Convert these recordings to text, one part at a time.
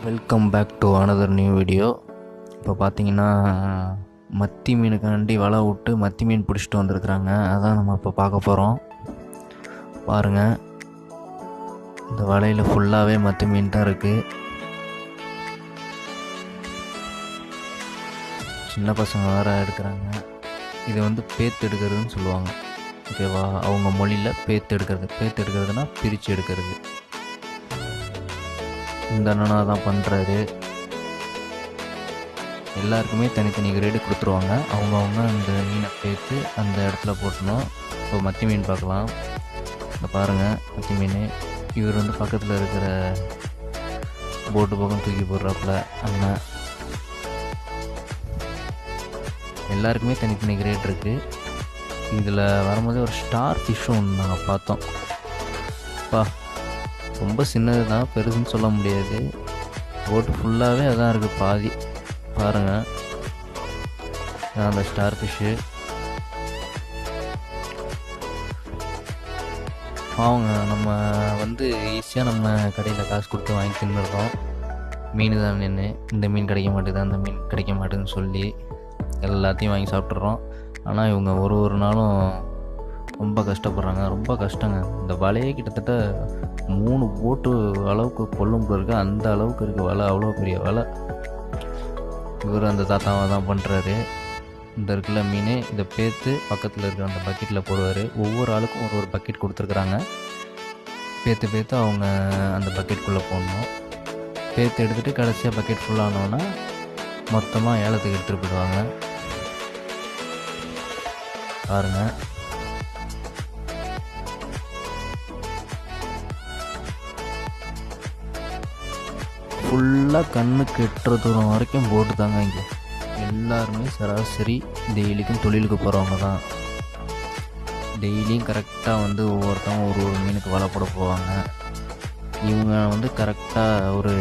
Welcome back to another new video. இப்போ பார்த்தீங்கன்னா மத்தி மீனுக்காண்டி வலை விட்டு மத்தி மீன் பிடிச்சிட்டு வந்திருக்குறாங்க. அதான் நம்ம இப்போ பார்க்க போகிறோம். பாருங்கள், இந்த வலையில் ஃபுல்லாகவே மத்தி மீன் தான் இருக்குது. சின்ன பசங்க வேறு எடுக்கிறாங்க. இது வந்து பேத்து எடுக்கிறதுன்னு சொல்லுவாங்க, ஓகேவா? அவங்க மொழியில் பேத்து எடுக்கிறதுனா பிரித்து எடுக்கிறது. இந்த அண்ணனா தான் பண்ணுறாரு. எல்லாருக்குமே தனித்தனி கிரேடு கொடுத்துருவாங்க. அவங்கவுங்க அந்த மீனை பேத்து அந்த இடத்துல போட்டணும். இப்போ மத்தி மீன் பார்க்கலாம். இந்த பாருங்கள், மத்தி மீன். இவர் வந்து பக்கத்தில் இருக்கிற போட்டு பக்கம் தூக்கி போடுறாப்புல அண்ணன். எல்லாருக்குமே தனித்தனி கிரேட் இருக்குது. இதில் வரும்போது ஒரு ஸ்டார் ஃபிஷ்ஷும் ஒன்று நாங்கள் பார்த்தோம். ரொம்ப சின்னது தான், பெருசுன்னு சொல்ல முடியாது. போட்டு ஃபுல்லாகவே அதான் இருக்குது, பாதி. பாருங்கள், அந்த ஸ்டார் ஃபிஷ்ஷு. அவங்க நம்ம வந்து ஈஸியாக நம்ம கடையில் காசு கொடுத்து வாங்கி தின்னுடுறோம். மீன் தான் நின்று இந்த மீன் கிடைக்க மாட்டேங்குது, அந்த மீன் கிடைக்க மாட்டேதுன்னு சொல்லி எல்லாத்தையும் வாங்கி சாப்பிட்றோம். ஆனால் இவங்க ஒரு நாளும் ரொம்ப கஷ்டப்படுறாங்க. ரொம்ப கஷ்டங்க. இந்த வலையே கிட்டத்தட்ட 3 போட்டு அளவுக்கு கொள்ளும் இருக்கு, அந்த அளவுக்கு இருக்குது வலை. அவ்வளோ பெரிய வலை. இவர் அந்த தாத்தாவை தான் பண்ணுறாரு. இந்த இருக்குல்ல மீன், இதை பேத்து பக்கத்தில் இருக்கிற அந்த பக்கெட்டில் போடுவார். ஒவ்வொரு ஆளுக்கும் ஒரு பக்கெட் கொடுத்துருக்குறாங்க. பேத்து அவங்க அந்த பக்கெட்டுக்குள்ளே போடணும். பேத்து எடுத்துகிட்டு கடைசியாக பக்கெட் ஃபுல்லானோன்னா மொத்தமாக ஏலத்துக்கு எடுத்துகிட்டு போயிடுவாங்க. பாருங்கள், ஃபுல்லாக கண்ணுக்கு எட்டுற தூரம் வரைக்கும் போட்டு தாங்க. இங்கே எல்லாருமே சராசரி டெய்லிக்கும் தொழிலுக்கு போகிறவங்க தான். டெய்லியும் கரெக்டாக வந்து ஒவ்வொருத்தவங்க ஒரு மீனுக்கு வலை போட போவாங்க. இவங்க வந்து கரெக்டாக ஒரு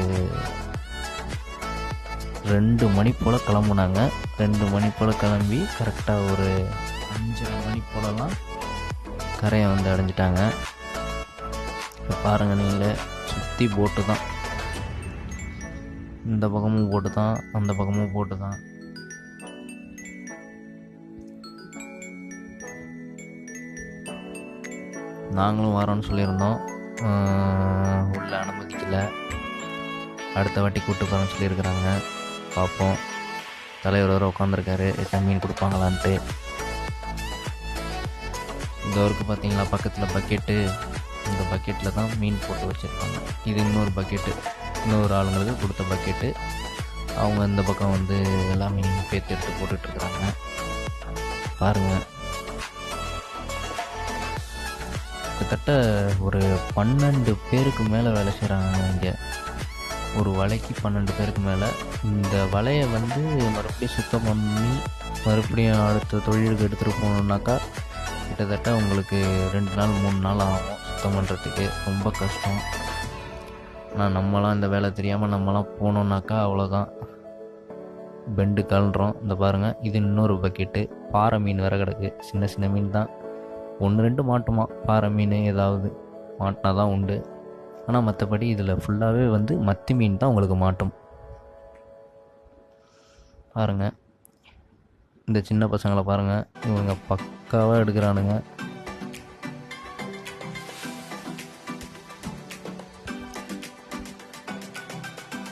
2 மணி போல் கிளம்புனாங்க. 2 மணி போல் கிளம்பி கரெக்டாக ஒரு 5:30 மணி போலலாம் கரையை வந்து அடைஞ்சிட்டாங்க. இப்போ பாருங்கள், நீங்கள் சுற்றி போட்டு தான். இந்த பக்கமும் போட்டு தான், அந்த பக்கமும் போட்டு தான். நாங்களும் வரோன்னு சொல்லியிருந்தோம், உள்ள அனுமதிக்கலை. அடுத்த வாட்டி கூப்பிட்டு போகிறோன்னு சொல்லியிருக்கிறாங்க. பார்ப்போம். தலைவர் வர உட்காந்துருக்காரு, எத்தனை மீன் கொடுப்பாங்களான்ட்டு. இந்த ஒருக்கு பார்த்தீங்களா, பக்கத்தில் பக்கெட்டு. இந்த பக்கெட்டில் தான் மீன் போட்டு வச்சுருப்பாங்க. இது இன்னொரு பக்கெட்டு, இன்னொரு ஆளுங்களுக்கு கொடுத்த பக்கெட்டு. அவங்க இந்த பக்கம் வந்து எல்லா மீனையும் பேத்து எடுத்து போட்டுட்ருக்குறாங்க. பாருங்கள், கிட்டத்தட்ட ஒரு 12 பேருக்கு மேலே வேலை செய்கிறாங்க இங்கே. ஒரு வலைக்கு 12 பேருக்கு மேலே. இந்த வலையை வந்து மறுபடியும் சுத்தம் பண்ணி மறுபடியும் அடுத்த தொழிலுக்கு எடுத்துகிட்டு போகணுன்னாக்கா கிட்டத்தட்ட உங்களுக்கு 2 நாள் 3 நாள் ஆகும் சுத்தம் பண்ணுறதுக்கு. ரொம்ப கஷ்டம். ஆனால் நம்மளாம் இந்த வேலை தெரியாமல் நம்மளாம் போனோம்னாக்கா அவ்வளோதான், பெண்டு கலண்டுறோம். இந்த பாருங்கள், இது இன்னொரு பக்கெட்டு. பாறை மீன் வேறு கிடக்கு. சின்ன சின்ன மீன் தான், 1-2 மாட்டுமா. பாறை மீன் ஏதாவது மாட்டினா தான் உண்டு. ஆனால் மற்றபடி இதில் ஃபுல்லாகவே வந்து மத்தி மீன் தான் உங்களுக்கு மாட்டும். பாருங்கள், இந்த சின்ன பசங்களை பாருங்கள், இவங்க பக்காவாக எடுக்கிறானுங்க.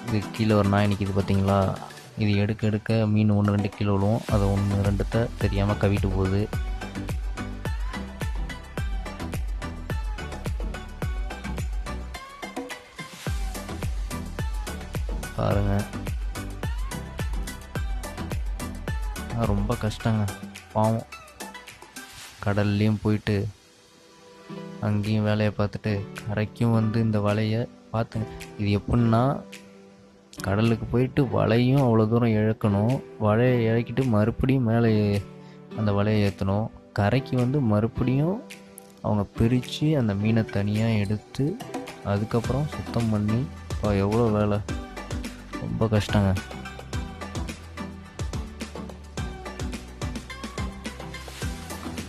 இது கீழே ஒரு நாய் நிற்கிது பார்த்தீங்களா? இது எடுக்க எடுக்க மீன் 1-2 கிலோ விழுவும். அதை 1-2 தெரியாமல் கவிட்டு போகுது. பாருங்கள், ரொம்ப கஷ்டங்க. பாவம், கடல்லையும் போயிட்டு அங்கேயும் வேலையை பார்த்துட்டு கரைக்கும் வந்து இந்த வலையை பார்த்துங்க. இது எப்படின்னா, கடலுக்கு போயிட்டு வலையும் அவ்வளோ தூரம் இழக்கணும். வலையை இறக்கிட்டு மறுபடியும் மேலே அந்த வலையை ஏற்றணும். கரைக்கு வந்து மறுபடியும் அவங்க பிரித்து அந்த மீனை தனியாக எடுத்து அதுக்கப்புறம் சுத்தம் பண்ணி. எவ்வளோ வேலை, ரொம்ப கஷ்டங்க.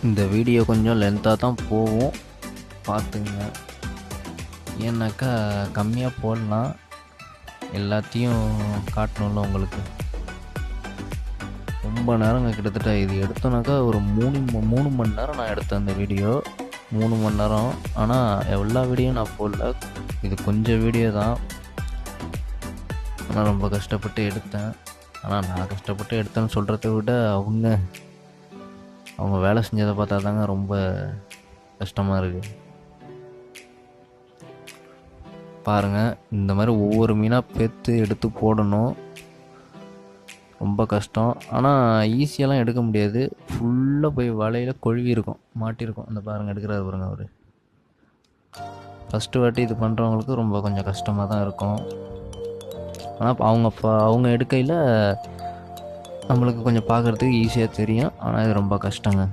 இந்த வீடியோ கொஞ்சம் லென்த்தாக தான் போகும், பார்த்துங்க. ஏன்னாக்கா கம்மியாக போடலாம். எல்லாத்தையும் காட்டணும்ல உங்களுக்கு. ரொம்ப நேரங்க, கிட்டத்தட்ட இது எடுத்தோன்னாக்கா ஒரு 3 மணி நேரம் நான் எடுத்தேன் அந்த வீடியோ. 3 மணி நேரம். ஆனால் எல்லா வீடியோவும் நான் போடல, இது கொஞ்சம் வீடியோ தான். ஆனால் ரொம்ப கஷ்டப்பட்டு எடுத்தேன். ஆனால் நான் கஷ்டப்பட்டு எடுத்தேன்னு சொல்கிறத விட அவங்க வேலை செஞ்சதை பார்த்தா தாங்க ரொம்ப கஷ்டமாக இருக்குது. பாருங்கள், இந்த மாதிரி ஒவ்வொரு மீனாக பேர்த்து எடுத்து போடணும், ரொம்ப கஷ்டம். ஆனால் ஈஸியெல்லாம் எடுக்க முடியாது. ஃபுல்லாக போய் வலையில் கொழுவி இருக்கும், மாட்டியிருக்கும். அந்த பாருங்கள், எடுக்கிறாரு பாருங்க அவர். ஃபஸ்ட்டு வாட்டி இது பண்ணுறவங்களுக்கு ரொம்ப கொஞ்சம் கஷ்டமாக தான் இருக்கும். ஆனால் அவங்க எடுக்கையில் நம்மளுக்கு கொஞ்சம் பார்க்குறதுக்கு ஈஸியாக தெரியும். ஆனால் இது ரொம்ப கஷ்டங்க.